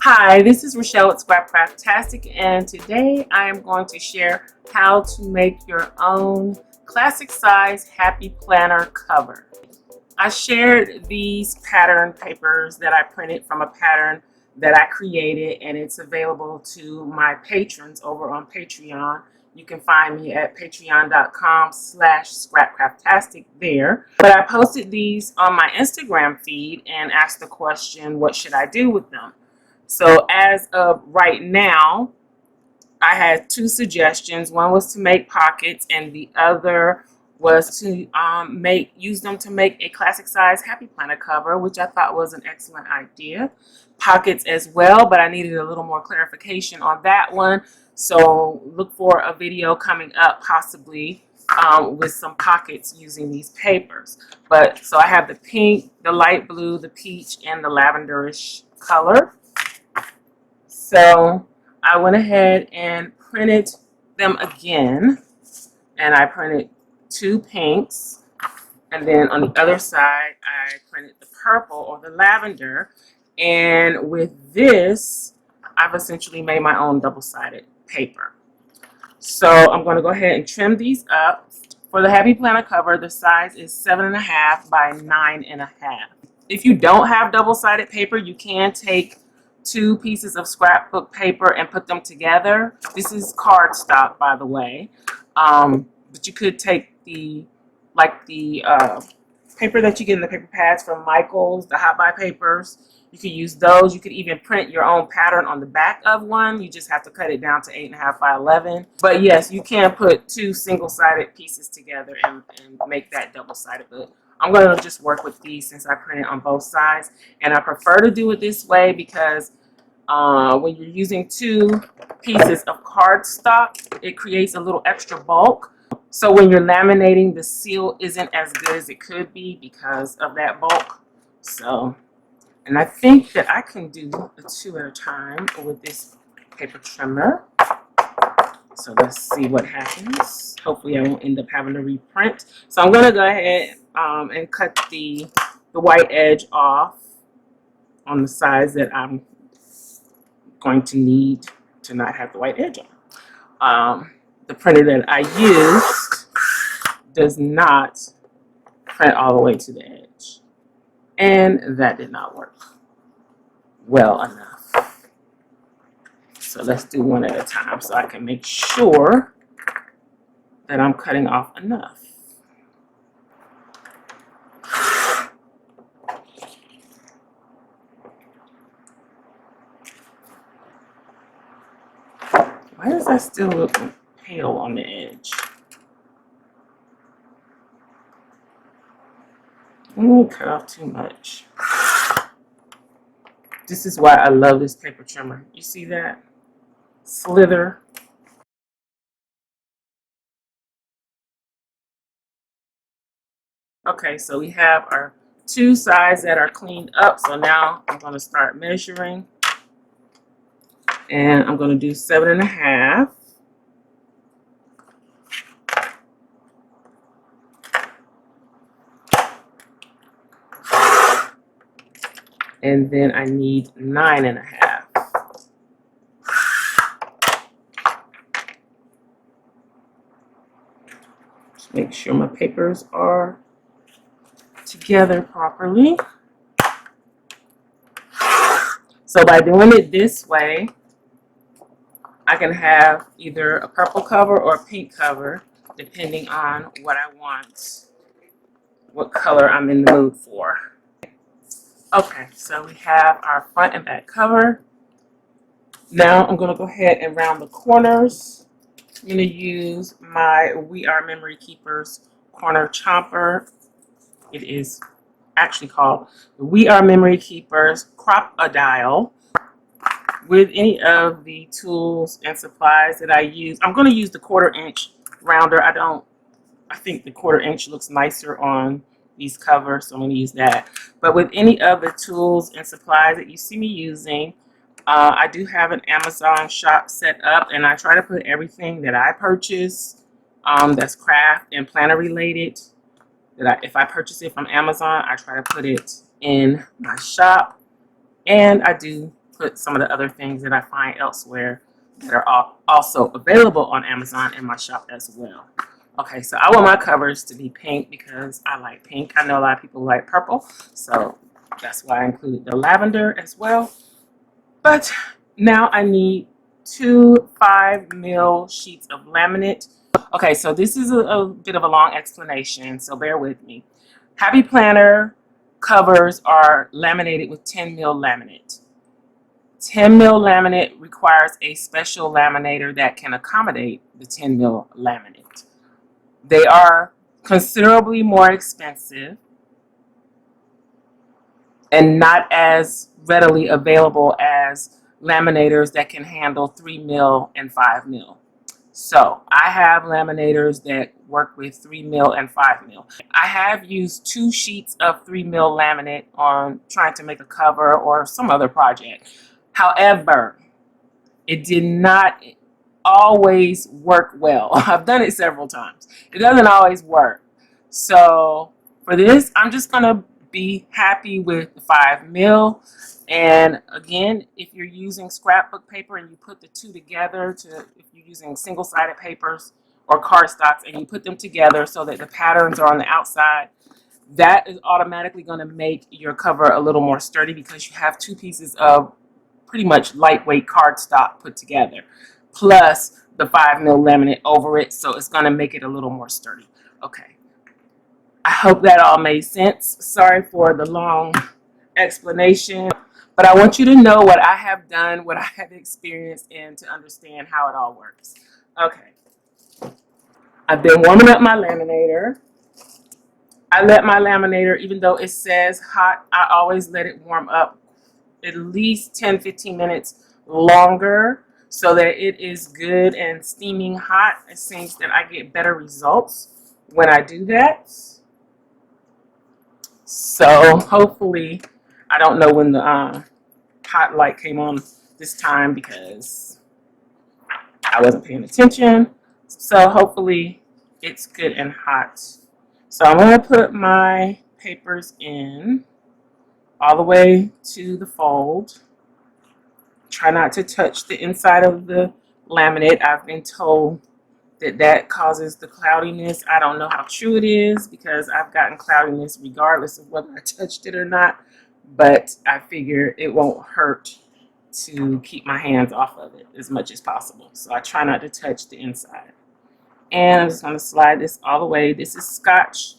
Hi, this is Rachelle at Scrapcraftastic, and today I am going to share how to make your own classic size happy planner cover. I shared these pattern papers that I printed from a pattern that I created, and it's available to my patrons over on Patreon. You can find me at patreon.com/scrapcraftastic there. But I posted these on my Instagram feed and asked the question, what should I do with them? So as of right now, I had two suggestions. One was to make pockets, and the other was to use them to make a classic size happy planner cover, which I thought was an excellent idea. Pockets as well, but I needed a little more clarification on that one. So look for a video coming up, possibly with some pockets using these papers. But so I have the pink, the light blue, the peach, and the lavenderish color. So I went ahead and printed them again, and I printed two pinks, and then on the other side I printed the purple or the lavender. And with this, I've essentially made my own double-sided paper. So I'm going to go ahead and trim these up. For the happy planner cover, the size is 7.5 by 9.5. If you don't have double-sided paper, you can take two pieces of scrapbook paper and put them together. This is cardstock, by the way, but you could take the paper that you get in the paper pads from Michael's, the hot buy papers. You could use those. You could even print your own pattern on the back of one. You just have to cut it down to 8.5 by 11. But yes, you can put two single-sided pieces together and make that double-sided. But I'm going to just work with these since I printed on both sides. And I prefer to do it this way because when you're using two pieces of cardstock, it creates a little extra bulk. So when you're laminating, the seal isn't as good as it could be because of that bulk. So, and I think that I can do the two at a time with this paper trimmer. So let's see what happens. Hopefully I won't end up having to reprint. So I'm going to go ahead and cut the white edge off on the sides that I'm going to need to not have the white edge on. The printer that I used does not print all the way to the edge, and that did not work well enough. So let's do one at a time so I can make sure that I'm cutting off enough. Why does that still look pale on the edge? I'm going to cut off too much. This is why I love this paper trimmer. You see that? Slither. Okay, so we have our two sides that are cleaned up. So now I'm going to start measuring. And I'm going to do 7.5. And then I need 9.5. Just make sure my papers are together properly. So by doing it this way, I can have either a purple cover or a pink cover, depending on what I want, what color I'm in the mood for. Okay, so we have our front and back cover. Now I'm going to go ahead and round the corners. I'm going to use my We Are Memory Keepers corner chomper. It is actually called the We Are Memory Keepers Crop-A-Dial. With any of the tools and supplies that I use, I'm going to use the 1/4 inch rounder. I think the 1/4 inch looks nicer on these covers, so I'm going to use that. But with any of the tools and supplies that you see me using, I do have an Amazon shop set up, and I try to put everything that I purchase that's craft and planner related, if I purchase it from Amazon, I try to put it in my shop. And I do put some of the other things that I find elsewhere that are also available on Amazon in my shop as well. Okay, so I want my covers to be pink because I like pink. I know a lot of people like purple, so that's why I included the lavender as well. But now I need 2 5mm sheets of laminate. Okay, so this is a bit of a long explanation, so bear with me. Happy Planner covers are laminated with 10mm laminate. 10mm laminate requires a special laminator that can accommodate the 10mm laminate. They are considerably more expensive and not as readily available as laminators that can handle 3mm and 5mm. So I have laminators that work with 3mm and 5mm. I have used 2 sheets of 3mm laminate on trying to make a cover or some other project. However, it did not always work well. I've done it several times. It doesn't always work. So for this, I'm just going to be happy with the 5mm. And again, if you're using scrapbook paper and you put the two together, if you're using single-sided papers or cardstocks and you put them together so that the patterns are on the outside, that is automatically going to make your cover a little more sturdy because you have 2 pieces of pretty much lightweight cardstock put together, plus the 5mm laminate over it, so it's going to make it a little more sturdy. Okay, I hope that all made sense. Sorry for the long explanation, but I want you to know what I have done, what I have experienced, and to understand how it all works. Okay, I've been warming up my laminator. I let my laminator, even though it says hot, I always let it warm up at least 10-15 minutes longer so that it is good and steaming hot. It seems that I get better results when I do that. So hopefully, I don't know when the hot light came on this time because I wasn't paying attention. So hopefully it's good and hot. So I'm going to put my papers in all the way to the fold. Try not to touch the inside of the laminate. I've been told that that causes the cloudiness. I don't know how true it is because I've gotten cloudiness regardless of whether I touched it or not, but I figure it won't hurt to keep my hands off of it as much as possible. So I try not to touch the inside. And I'm just going to slide this all the way. This is Scotch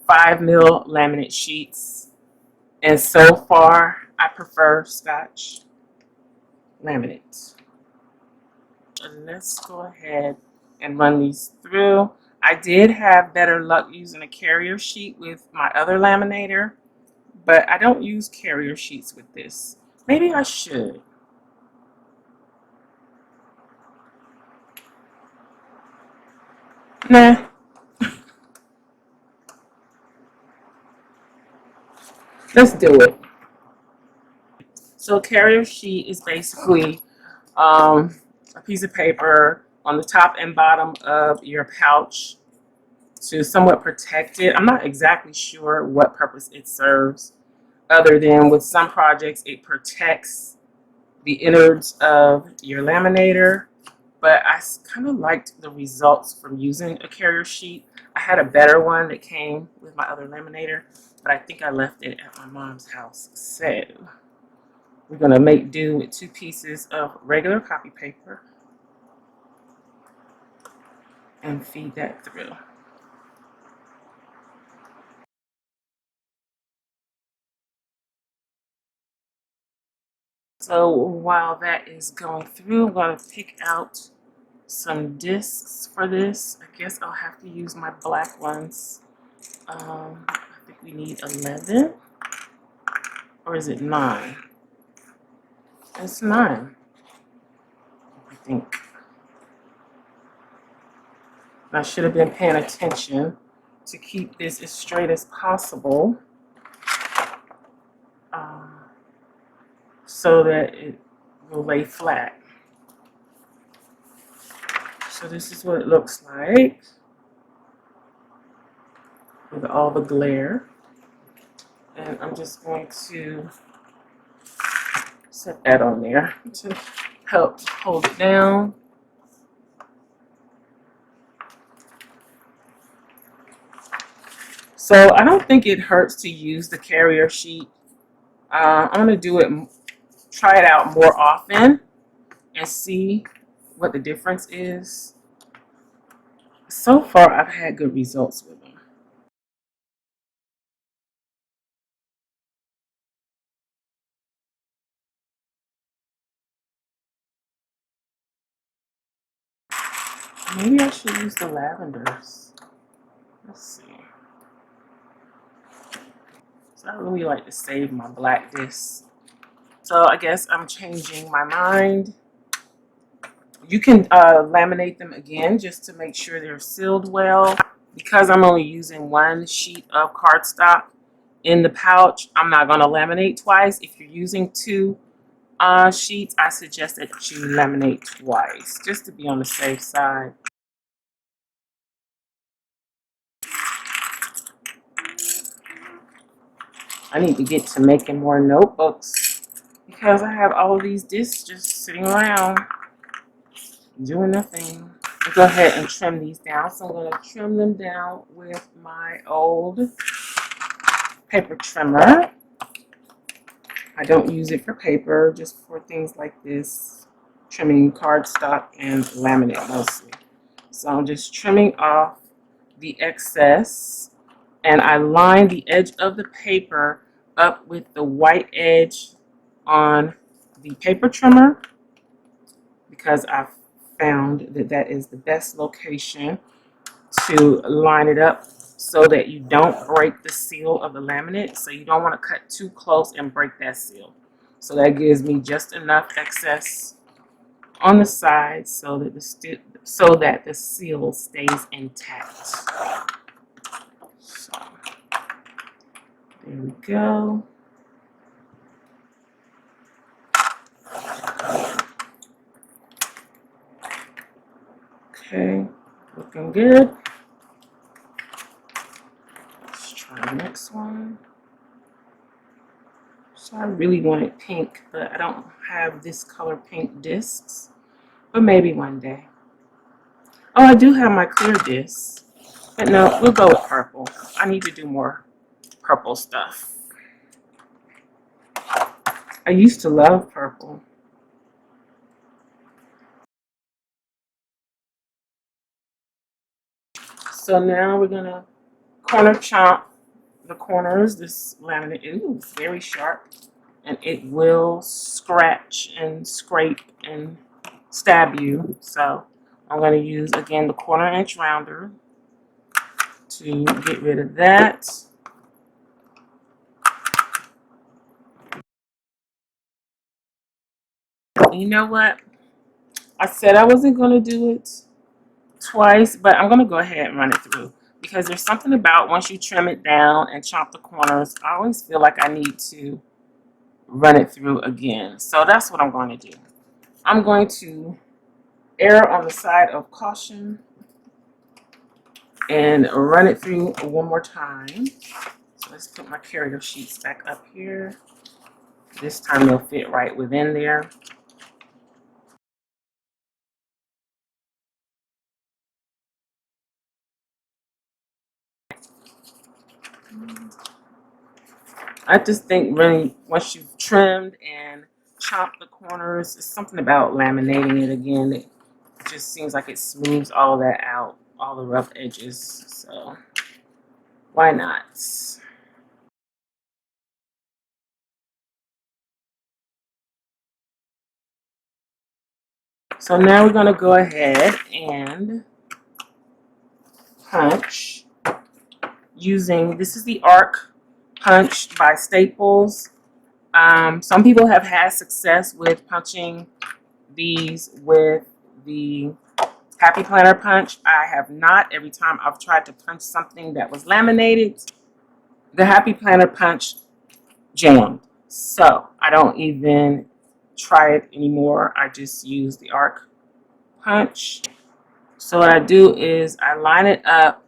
5mm laminate sheets. And so far, I prefer Scotch laminate. And let's go ahead and run these through. I did have better luck using a carrier sheet with my other laminator, but I don't use carrier sheets with this. Maybe I should. Nah. Let's do it. So a carrier sheet is basically a piece of paper on the top and bottom of your pouch to somewhat protect it. I'm not exactly sure what purpose it serves, other than with some projects it protects the innards of your laminator, but I kind of liked the results from using a carrier sheet. I had a better one that came with my other laminator, but I think I left it at my mom's house. So we're going to make do with 2 pieces of regular copy paper and feed that through. So while that is going through, I'm going to pick out some discs for this. I guess I'll have to use my black ones. I think we need 11, or is it 9? It's 9, I think. I should have been paying attention to keep this as straight as possible so that it will lay flat. So this is what it looks like with all the glare. And I'm just going to Set that on there to help hold it down. So I don't think it hurts to use the carrier sheet. I'm going to do it, try it out more often and see what the difference is. So far, I've had good results with them. Maybe I should use the lavenders. Let's see. So I really like to save my black discs. So I guess I'm changing my mind. You can laminate them again just to make sure they're sealed well. Because I'm only using one sheet of cardstock in the pouch, I'm not going to laminate twice. If you're using two sheets, I suggest that you laminate twice just to be on the safe side. I need to get to making more notebooks because I have all of these discs just sitting around doing nothing. I'll go ahead and trim these down. So I'm going to trim them down with my old paper trimmer. I don't use it for paper, just for things like this, trimming cardstock and laminate mostly. So I'm just trimming off the excess, and I line the edge of the paper up with the white edge on the paper trimmer because I've found that that is the best location to line it up so that you don't break the seal of the laminate. So you don't want to cut too close and break that seal. So that gives me just enough excess on the side so that the seal stays intact. So there we go. Okay, looking good. Let's try the next one. So I really wanted pink, but I don't have this color pink discs. But maybe one day. Oh, I do have my clear discs. But no, we'll go with purple. I need to do more purple stuff. I used to love purple. So now we're gonna corner chomp the corners. This laminate is very sharp, and it will scratch and scrape and stab you. So I'm gonna use again the 1/4 inch rounder to get rid of that. You know what? I said I wasn't gonna do it twice, but I'm going to go ahead and run it through because there's something about once you trim it down and chop the corners, I always feel like I need to run it through again. So that's what I'm going to do. I'm going to err on the side of caution and run it through one more time. So let's put my carrier sheets back up here. This time they'll fit right within there. I just think really once you've trimmed and chopped the corners, it's something about laminating it again. It just seems like it smooths all of that out, all the rough edges. So why not? So now we're going to go ahead and punch using, this is the Arc Punch by Staples. Some people have had success with punching these with the Happy Planner punch. I have not. Every time I've tried to punch something that was laminated, the Happy Planner punch jammed. So I don't even try it anymore. I just use the Arc Punch. So what I do is I line it up,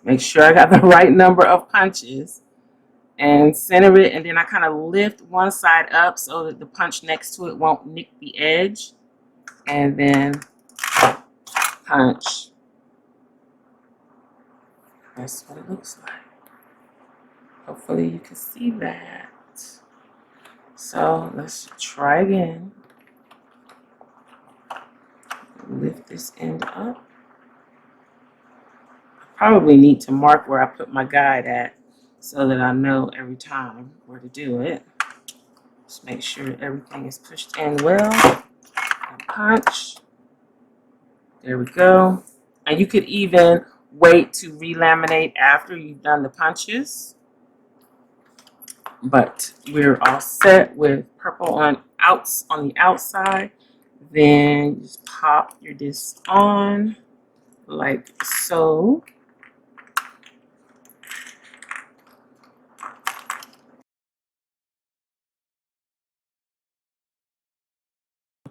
make sure I got the right number of punches, and center it, and then I kind of lift one side up so that the punch next to it won't nick the edge, and then punch. That's what it looks like. Hopefully you can see that. So let's try again. Lift this end up. I probably need to mark where I put my guide at so that I know every time where to do it. Just make sure everything is pushed in well. And punch. There we go. And you could even wait to relaminate after you've done the punches. But we're all set with purple on the outside. Then just pop your disc on like so.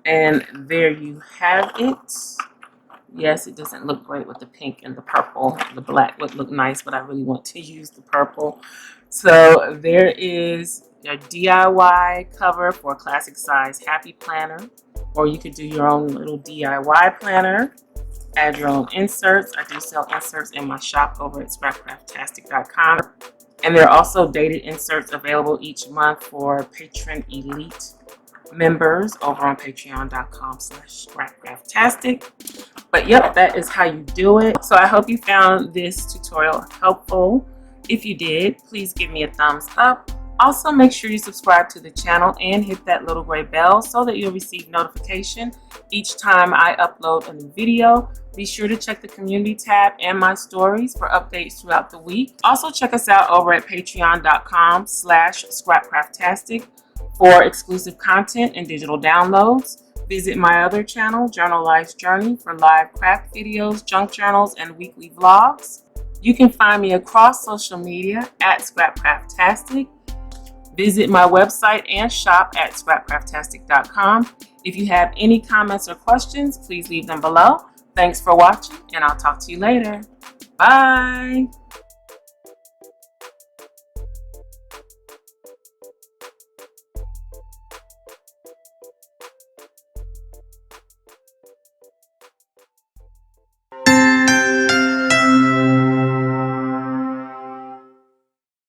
And there you have it. Yes, it doesn't look great with the pink and the purple. The black would look nice, but I really want to use the purple. So there is a DIY cover for a classic size happy planner, or you could do your own little DIY planner. Add your own inserts. I do sell inserts in my shop over at Scrapcraftastic.com. And there are also dated inserts available each month for Patron Elite members over on patreon.com/Scrapcraftastic. But yep, that is how you do it. So I hope you found this tutorial helpful. If you did, please give me a thumbs up. Also, make sure you subscribe to the channel and hit that little gray bell so that you'll receive notification each time I upload a new video. Be sure to check the community tab and my stories for updates throughout the week. Also, check us out over at patreon.com/Scrapcraftastic for exclusive content and digital downloads. Visit my other channel, Journal Life's Journey, for live craft videos, junk journals, and weekly vlogs. You can find me across social media at Scrapcraftastic. Visit my website and shop at Scrapcraftastic.com. If you have any comments or questions, please leave them below. Thanks for watching, and I'll talk to you later. Bye.